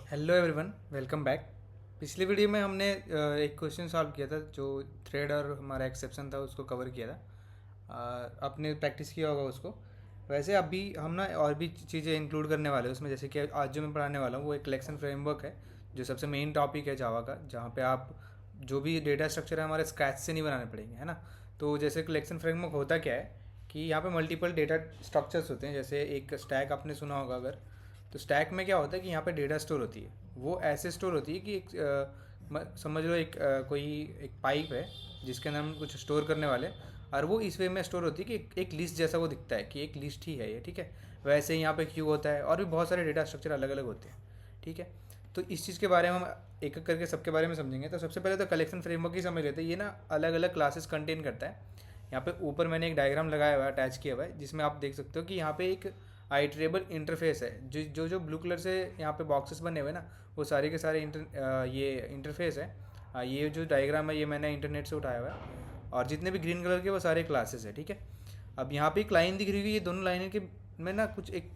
Hello everyone, welcome back. पिछली video में हमने एक क्वेश्चन सॉल्व किया था जो थ्रेड और हमारा एक्सेप्शन था, उसको कवर किया था। आपने प्रैक्टिस किया होगा उसको। वैसे अभी हम ना और भी चीज़ें इंक्लूड करने वाले हैं उसमें, जैसे कि आज जो मैं पढ़ाने वाला हूँ वो एक कलेक्शन फ्रेमवर्क है, जो सबसे मेन टॉपिक है जावा का, जहाँ पे आप जो भी डेटा स्ट्रक्चर है हमारे स्क्रैच से नहीं बनाने पड़ेंगे, है ना। तो जैसे कलेक्शन फ्रेमवर्क होता क्या है कि यहाँ पे मल्टीपल डेटा स्ट्रक्चर्स होते हैं। जैसे एक स्टैक आपने सुना होगा अगर, तो स्टैक में क्या होता है कि यहाँ पे डेटा स्टोर होती है। वो ऐसे स्टोर होती है कि एक समझ लो एक कोई एक पाइप है जिसके अंदर हम कुछ स्टोर करने वाले हैं, और वो इस वे में स्टोर होती है कि एक लिस्ट जैसा वो दिखता है कि एक लिस्ट ही है ये, ठीक है। वैसे ही यहाँ पे क्यू होता है और भी बहुत सारे डेटा स्ट्रक्चर अलग अलग होते हैं, ठीक है। तो इस चीज़ के बारे में हम एक एक करके सबके बारे में समझेंगे। तो सबसे पहले तो कलेक्शन फ्रेमवर्क ही समझ लेते हैं। ये ना अलग अलग क्लासेस कंटेन करता है। यहाँ पे ऊपर मैंने एक डायग्राम लगाया हुआ है, अटैच किया हुआ है, जिसमें आप देख सकते हो कि यहाँ पे एक आइट्रेबल इंटरफेस है। जो ब्लू कलर से यहाँ पे बॉक्सेस बने हुए ना, वो सारे के सारे ये इंटरफेस है। ये जो डायग्राम है ये मैंने इंटरनेट से उठाया हुआ है, और जितने भी ग्रीन कलर के वो सारे क्लासेस है, ठीक है। अब यहाँ पे एक लाइन दिख रही है, ये दोनों लाइनें के में ना कुछ एक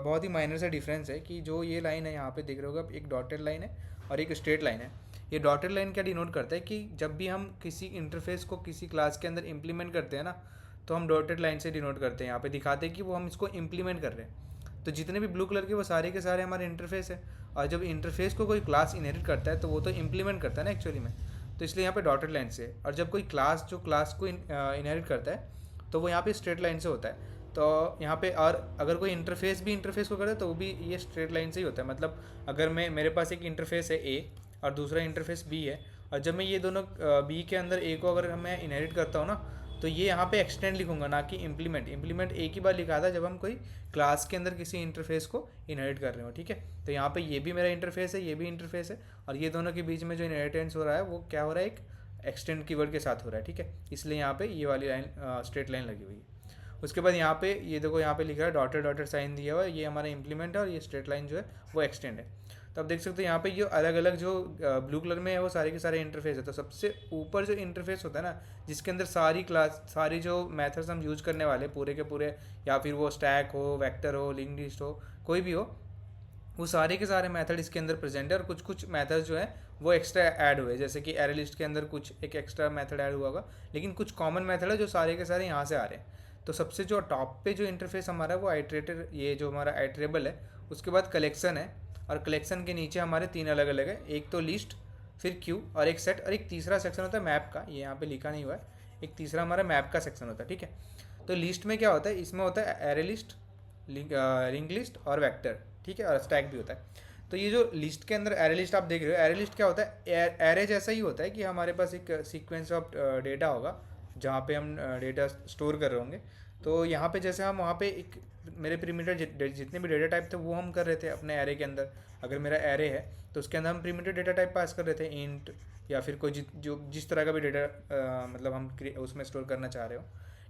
बहुत ही माइनर सा डिफरेंस है कि जो ये लाइन है यहाँ पे देख रहे होगा, एक डॉटेड लाइन है और एक स्ट्रेट लाइन है। ये डॉटेड लाइन क्या डिनोट करता है कि जब भी हम किसी इंटरफेस को किसी क्लास के अंदर इम्प्लीमेंट करते हैं ना, तो हम डॉटेड लाइन से डिनोट करते हैं। यहाँ पे दिखाते हैं कि वो हम इसको इम्प्लीमेंट कर रहे हैं। तो जितने भी ब्लू कलर के वो सारे के सारे हमारे इंटरफेस है। और जब इंटरफेस को कोई क्लास इनहेरिट करता है तो वो तो इम्प्लीमेंट करता है ना एक्चुअली में। तो इसलिए यहाँ पे डॉटेड लाइन से है। और जब कोई क्लास जो क्लास को इनहेरिट करता है तो वो यहाँ पे स्ट्रेट लाइन से होता है। तो यहाँ पे और अगर कोई इंटरफेस भी इंटरफेस को करे तो वो भी ये स्ट्रेट लाइन से ही होता है। मतलब अगर मेरे पास एक इंटरफेस है ए और दूसरा इंटरफेस बी है, और जब मैं ये दोनों बी के अंदर ए को अगर मैं इनहेरिट करता हूँ ना, तो ये यहाँ पे एक्सटेंड लिखूंगा, ना कि इम्प्लीमेंट एक ही बार लिखा था जब हम कोई क्लास के अंदर किसी इंटरफेस को इनहेरिट कर रहे हो, ठीक है। तो यहाँ पे ये भी मेरा इंटरफेस है, ये भी इंटरफेस है, और ये दोनों के बीच में जो इनहेरिटेंस हो रहा है वो क्या हो रहा है, एक एक्सटेंड कीवर्ड के साथ हो रहा है, ठीक है। इसलिए यहाँ पे ये वाली लाइन स्ट्रेट लाइन लगी हुई है। उसके बाद यहाँ पे ये देखो, यहाँ पे लिख रहा है डॉटेड डॉटेड साइन दिया हुआ है, ये हमारा इंप्लीमेंट है, और ये स्ट्रेट लाइन जो है वो एक्सटेंड है। तो आप देख सकते हो यहाँ पे ये अलग अलग जो ब्लू कलर में है वो सारे के सारे इंटरफेस है। तो सबसे ऊपर जो इंटरफेस होता है ना, जिसके अंदर सारी क्लास सारी जो मेथड्स हम यूज करने वाले पूरे के पूरे, या फिर वो स्टैक हो, वेक्टर हो, लिंक्ड लिस्ट हो, कोई भी हो, वो सारे के सारे मेथड इसके अंदर प्रेजेंट है। और कुछ कुछ मेथड जो है वो एक्स्ट्रा ऐड हुए, जैसे कि एरे लिस्ट के अंदर कुछ एक एक्स्ट्रा मेथड ऐड हुआ होगा, लेकिन कुछ कॉमन मेथड है जो सारे के सारे यहाँ से आ रहे हैं। तो सबसे जो टॉप पे जो इंटरफेस हमारा है वो आइट्रेटेड, ये जो हमारा आइट्रेबल है। उसके बाद कलेक्शन है, और कलेक्शन के नीचे हमारे तीन अलग अलग है, एक तो लिस्ट, फिर क्यू, और एक सेट, और एक तीसरा सेक्शन होता है मैप का। ये यहाँ पे लिखा नहीं हुआ है, एक तीसरा हमारा मैप का सेक्शन होता है, ठीक है। तो लिस्ट में क्या होता है, इसमें होता है एरे लिस्ट, लिंक लिस्ट और वेक्टर, ठीक है, और स्टैक भी होता है। तो ये जो लिस्ट के अंदर एरे लिस्ट आप देख रहे हो, एरे लिस्ट क्या होता है, एरे जैसा ही होता है कि हमारे पास एक सीक्वेंस ऑफ डेटा होगा जहाँ पे हम डेटा स्टोर कर रहे होंगे। तो यहाँ पे जैसे हम वहाँ पे एक मेरे प्रीमिटर जितने भी डेटा टाइप थे वो हम कर रहे थे अपने एरे के अंदर। अगर मेरा एरे है तो उसके अंदर हम प्रीमिटर डेटा टाइप पास कर रहे थे, इंट या फिर कोई जो जिस तरह का भी डेटा मतलब हम उसमें स्टोर करना चाह रहे हो,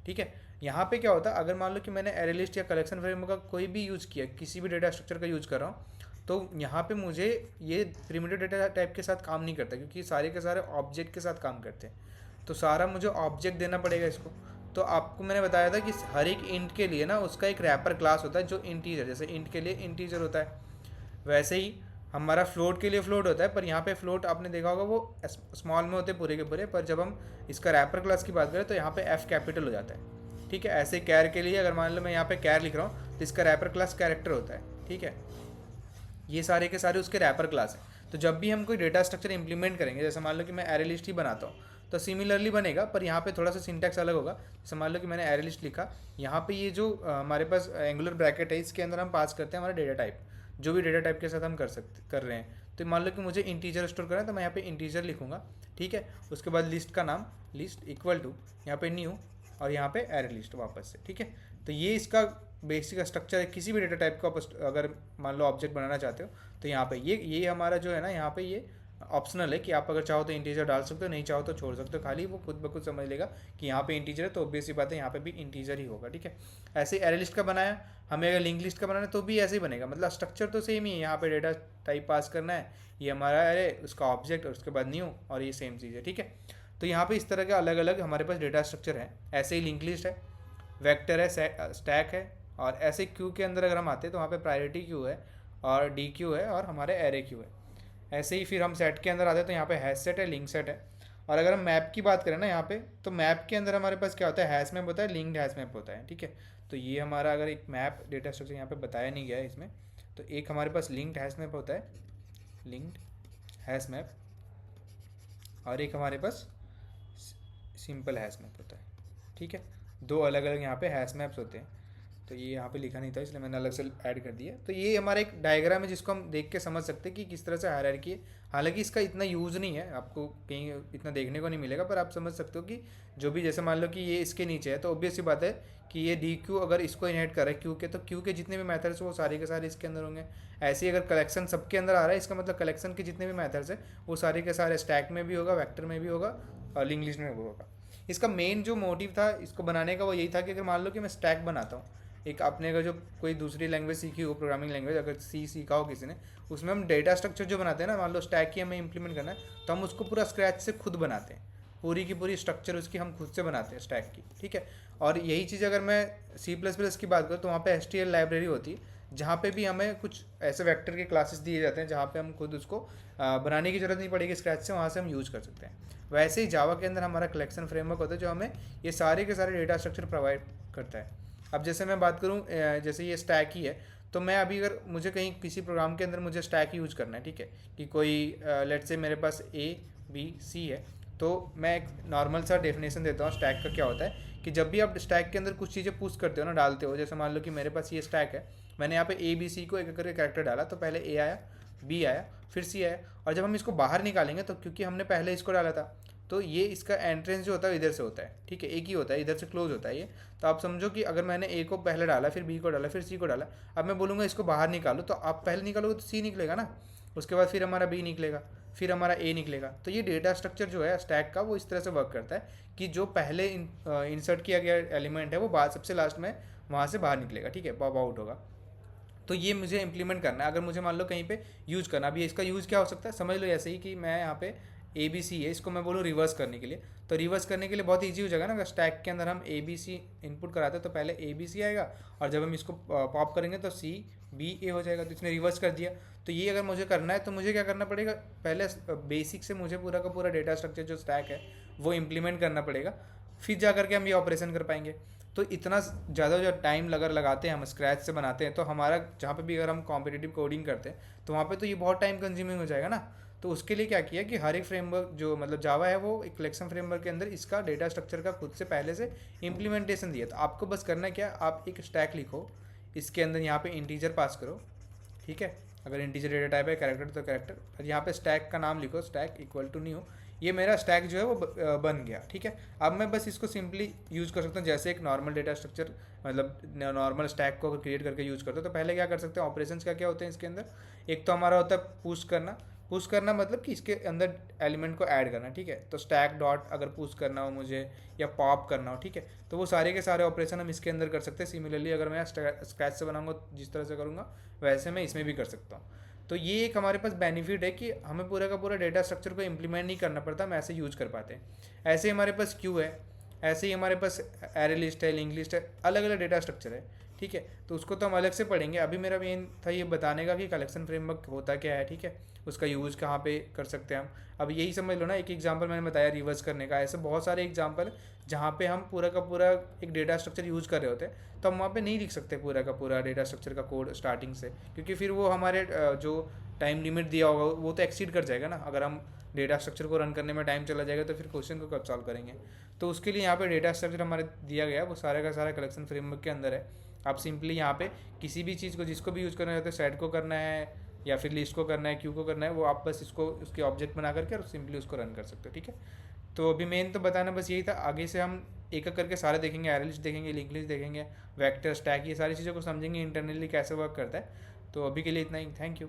ठीक है। यहाँ पे क्या होता है, अगर मान लो कि मैंने एरे लिस्ट या कलेक्शन फ्रेमवर्क का कोई भी यूज़ किया, किसी भी डेटा स्ट्रक्चर का यूज़ कर रहा हूँ, तो यहाँ पे मुझे ये प्रिमिटिव डेटा टाइप के साथ काम नहीं करता, क्योंकि सारे के सारे ऑब्जेक्ट के साथ काम करते हैं। तो सारा मुझे ऑब्जेक्ट देना पड़ेगा इसको। तो आपको मैंने बताया था कि हर एक इंट के लिए ना उसका एक रैपर क्लास होता है जो इंटीजर, जैसे इंट के लिए इंटीजर होता है, वैसे ही हमारा फ्लोट के लिए फ्लोट होता है। पर यहाँ पे फ्लोट आपने देखा होगा वो स्मॉल में होते हैं पूरे के पूरे, पर जब हम इसका रैपर क्लास की बात करें तो यहाँ पे एफ कैपिटल हो जाता है, ठीक है। ऐसे कैर के लिए अगर मान लो मैं यहाँ पे कैर लिख रहा हूँ तो इसका रैपर क्लास कैरेक्टर होता है, ठीक है। ये सारे के सारे उसके रैपर क्लास हैं। तो जब भी हम कोई डेटा स्ट्रक्चर इंप्लीमेंट करेंगे, जैसे मान लो कि मैं एरे लिस्ट ही बनाता हूँ, तो सिमिलरली बनेगा, पर यहाँ पे थोड़ा सा सिंटैक्स अलग होगा। जैसे मान लो कि मैंने एरे लिस्ट लिखा, यहाँ पे ये जो हमारे पास एंगुलर ब्रैकेट है, इसके अंदर हम पास करते हैं हमारा डेटा टाइप, जो भी डेटा टाइप के साथ हम कर रहे हैं। तो मान लो कि मुझे इंटीजर स्टोर करना है, तो मैं यहाँ पे इंटीजर लिखूंगा, ठीक है। उसके बाद लिस्ट का नाम, लिस्ट इक्वल टू यहाँ पे न्यू, और यहाँ पे एरे लिस्ट वापस से, ठीक है। तो ये इसका बेसिक स्ट्रक्चर है। किसी भी डेटा टाइप का अगर मान लो ऑब्जेक्ट बनाना चाहते हो तो यहाँ पे ये हमारा जो है ना, यहाँ पे ये ऑप्शनल है कि आप अगर चाहो तो इंटीजर डाल सकते हो, नहीं चाहो तो छोड़ सकते हो, खाली वो खुद ब खुद समझ लेगा कि यहाँ पे इंटीजर है, तो ऑब्वियस सी बात है यहाँ पे भी इंटीजर ही होगा, ठीक है। ऐसे एरे लिस्ट का बनाया, हमें अगर लिंक लिस्ट का बनाना है तो भी ऐसे ही बनेगा। मतलब स्ट्रक्चर तो सेम ही है, यहाँ पे डेटा टाइप पास करना है, ये हमारा एरे, उसका ऑब्जेक्ट, और उसके बाद न्यू, और ये सेम चीज़ है, ठीक है। तो यहाँ पे इस तरह के अलग अलग हमारे पास डेटा स्ट्रक्चर है। ऐसे ही लिंक लिस्ट है, वेक्टर है, स्टैक है, और ऐसे क्यू के अंदर अगर हम आते हैं तो वहाँ पे प्रायोरिटी क्यू है, और डी क्यू है और हमारे एरे क्यू है। ऐसे ही फिर हम सेट के अंदर आते हैं तो यहाँ पे हैश सेट है, लिंक सेट है। और अगर हम मैप की बात करें ना यहाँ पे, तो मैप के अंदर हमारे पास क्या होता है, हैश मैप होता है, लिंक्ड हैश मैप होता है, ठीक है। तो ये हमारा अगर एक मैप डेटा स्ट्रक्चर यहाँ पे बताया नहीं गया है इसमें, तो एक हमारे पास लिंक्ड हैश मैप होता है, लिंक्ड हैश मैप, और एक हमारे पास सिंपल हैश मैप होता है, ठीक है। दो अलग अलग यहाँ पे हैश मैप्स होते हैं। तो ये यहाँ पे लिखा नहीं था इसलिए मैंने अलग से ऐड कर दिया। तो ये हमारा एक डायग्राम है जिसको हम देख के समझ सकते हैं कि किस तरह से हायरार्की है। हालांकि इसका इतना यूज़ नहीं है, आपको कहीं इतना देखने को नहीं मिलेगा, पर आप समझ सकते हो कि जो भी, जैसे मान लो कि ये इसके नीचे है तो ऑब्वियस सी बात है कि ये डी क्यू अगर इसको इनहेरिट कर रहा है क्यू के, तो क्यू के जितने भी मेथड्स वो सारे के सारे इसके अंदर होंगे। ऐसे ही अगर कलेक्शन सबके अंदर आ रहा है, इसका मतलब कलेक्शन के जितने भी मेथड्स है वो सारे के सारे स्टैक में भी होगा, वेक्टर में भी होगा और लिंक लिस्ट में भी होगा। इसका मेन जो मोटिव था इसको बनाने का वो यही था कि अगर मान लो कि मैं स्टैक बनाता हूँ, एक आपने अगर जो कोई दूसरी लैंग्वेज सीखी हो, प्रोग्रामिंग लैंग्वेज अगर सी सीखा हो किसी ने, उसमें हम डेटा स्ट्रक्चर जो बनाते हैं ना, मान लो स्टैक की हमें इंप्लीमेंट करना है तो हम उसको पूरा स्क्रैच से खुद बनाते हैं, पूरी की पूरी स्ट्रक्चर उसकी हम खुद से बनाते हैं स्टैक की, ठीक है। और यही चीज़ अगर मैं C++ की बात करूँ तो वहाँ पे STL लाइब्रेरी होती है, जहाँ पे भी हमें कुछ ऐसे वेक्टर के क्लासेस दिए जाते हैं जहाँ पे हम खुद उसको बनाने की ज़रूरत नहीं पड़ेगी स्क्रैच से, वहाँ से हम यूज़ कर सकते हैं। वैसे ही जावा के अंदर हमारा कलेक्शन फ्रेमवर्क होता है जो हमें ये सारे के सारे डेटा स्ट्रक्चर प्रोवाइड करता है। अब जैसे मैं बात करूँ, जैसे ये स्टैक ही है, तो मैं अभी अगर मुझे कहीं किसी प्रोग्राम के अंदर मुझे स्टैक यूज़ करना है, ठीक है, कि कोई लेट्स से मेरे पास A B C है, तो मैं एक नॉर्मल सा डेफिनेशन देता हूँ स्टैक का। क्या होता है कि जब भी आप स्टैक के अंदर कुछ चीज़ें पुश करते हो ना, डालते हो, जैसे मान लो कि मेरे पास ये स्टैक है, मैंने यहाँ पे ABC को एक एक करके कैरेक्टर डाला, तो पहले A आया, B आया, फिर C आया, और जब हम इसको बाहर निकालेंगे तो क्योंकि हमने पहले इसको डाला था, तो ये इसका एंट्रेंस जो होता है इधर से होता है, ठीक है, एक ही होता है, इधर से क्लोज होता है ये। तो आप समझो कि अगर मैंने A को पहले डाला, फिर B को डाला, फिर C को डाला, अब मैं बोलूँगा इसको बाहर निकालो, तो आप पहले निकालोगे तो C निकलेगा ना, उसके बाद फिर हमारा B निकलेगा, फिर हमारा A निकलेगा। तो ये डेटा स्ट्रक्चर जो है स्टैक का वो इस तरह से वर्क करता है कि जो पहले इंसर्ट किया गया एलिमेंट है वो बाद सबसे लास्ट में वहाँ से बाहर निकलेगा, ठीक है, पॉप आउट होगा। तो ये मुझे इंप्लीमेंट करना है, अगर मुझे मान लो कहीं पे यूज़ करना। अभी इसका यूज़ क्या हो सकता है, समझ लो ऐसे ही कि मैं यहाँ पे ABC है, इसको मैं बोलूँ रिवर्स करने के लिए, तो रिवर्स करने के लिए बहुत ईजी हो जाएगा ना। अगर स्टैक के अंदर हम ABC इनपुट कराते हैं तो पहले ABC आएगा, और जब हम इसको पॉप करेंगे तो CBA हो जाएगा, तो इसने रिवर्स कर दिया। तो ये अगर मुझे करना है तो मुझे क्या करना पड़ेगा, पहले बेसिक से मुझे पूरा का पूरा डेटा स्ट्रक्चर जो स्टैक है वो इम्प्लीमेंट करना पड़ेगा, फिर जा करके हम ये ऑपरेशन कर पाएंगे। तो इतना ज़्यादा जो टाइम लगाते हैं, हम स्क्रैच से बनाते हैं, तो हमारा जहाँ पे भी अगर हम कॉम्पिटिटिव कोडिंग करते हैं तो वहाँ पे तो ये बहुत टाइम कंज्यूमिंग हो जाएगा ना। तो उसके लिए क्या किया कि हर एक फ्रेमवर्क जो मतलब जावा है वो एक कलेक्शन फ्रेमवर्क के अंदर इसका डेटा स्ट्रक्चर का खुद से पहले से इम्प्लीमेंटेशन दिया। तो आपको बस करना क्या, आप एक स्टैक लिखो, इसके अंदर यहाँ पे इंटीजर पास करो, ठीक है, अगर इंटीजर डेटा टाइप है कैरेक्टर तो कैरेक्टर, और यहाँ पे स्टैक का नाम लिखो, स्टैक इक्वल टू न्यू। ये मेरा स्टैक जो है वो बन गया, ठीक है। अब मैं बस इसको सिंपली यूज़ कर सकता हूँ जैसे एक नॉर्मल डेटा स्ट्रक्चर, मतलब नॉर्मल स्टैक को क्रिएट करके यूज़ करते हो। तो पहले क्या कर सकते हैं, ऑपरेशंस क्या क्या होते हैं इसके अंदर। एक तो हमारा होता है पुश करना मतलब कि इसके अंदर एलिमेंट को ऐड करना, ठीक है। तो स्टैक डॉट अगर पुश करना हो मुझे या पॉप करना हो, ठीक है, तो वो सारे के सारे ऑपरेशन हम इसके अंदर कर सकते हैं। सिमिलरली अगर मैं स्क्रैच से बनाऊंगा जिस तरह से करूँगा वैसे मैं इसमें भी कर सकता हूँ। तो ये एक हमारे पास बेनिफिट है कि हमें पूरा का पूरा डेटा स्ट्रक्चर को इम्प्लीमेंट नहीं करना पड़ता, हम ऐसे यूज़ कर पाते हैं। ऐसे ही हमारे पास क्यू है, ऐसे ही हमारे पास एरे लिस्ट है, लिंक लिस्ट है, अलग अलग डेटा स्ट्रक्चर है, ठीक है। तो उसको तो हम अलग से पढ़ेंगे। अभी मेरा मेन था ये बताने का कि कलेक्शन फ्रेमवर्क होता क्या है, ठीक है, उसका यूज़ कहाँ पे कर सकते हैं हम। अब यही समझ लो ना, एक एग्जांपल मैंने बताया रिवर्स करने का, ऐसे बहुत सारे एग्जांपल जहाँ पे हम पूरा का पूरा एक डेटा स्ट्रक्चर यूज़ कर रहे होते हैं, तो हम वहाँ पे नहीं लिख सकते पूरा का पूरा डेटा स्ट्रक्चर का कोड स्टार्टिंग से, क्योंकि फिर वो हमारे जो टाइम लिमिट दिया होगा वो तो एक्सीड कर जाएगा ना। अगर हम डेटा स्ट्रक्चर को रन करने में टाइम चला जाएगा तो फिर क्वेश्चन को कब सॉल्व करेंगे। तो उसके लिए यहाँ पे डेटा स्ट्रक्चर हमारे दिया गया है, वो सारा का सारा कलेक्शन फ्रेमवर्क के अंदर है। आप सिंपली यहाँ पे किसी भी चीज़ को जिसको भी यूज़ करना चाहते हैं, सेट को करना है या फिर लिस्ट को करना है, क्यू को करना है, वो आप बस इसको उसके ऑब्जेक्ट बना करके और सिंपली उसको रन कर सकते हो, ठीक है। तो अभी मेन तो बताना बस यही था। आगे से हम एक एक करके सारे देखेंगे, एरे लिस्ट देखेंगे, लिंक लिस्ट देखेंगे, वेक्टर स्टैक, ये सारी चीज़ों को समझेंगे इंटरनली कैसे वर्क करता है। तो अभी के लिए इतना ही, थैंक यू।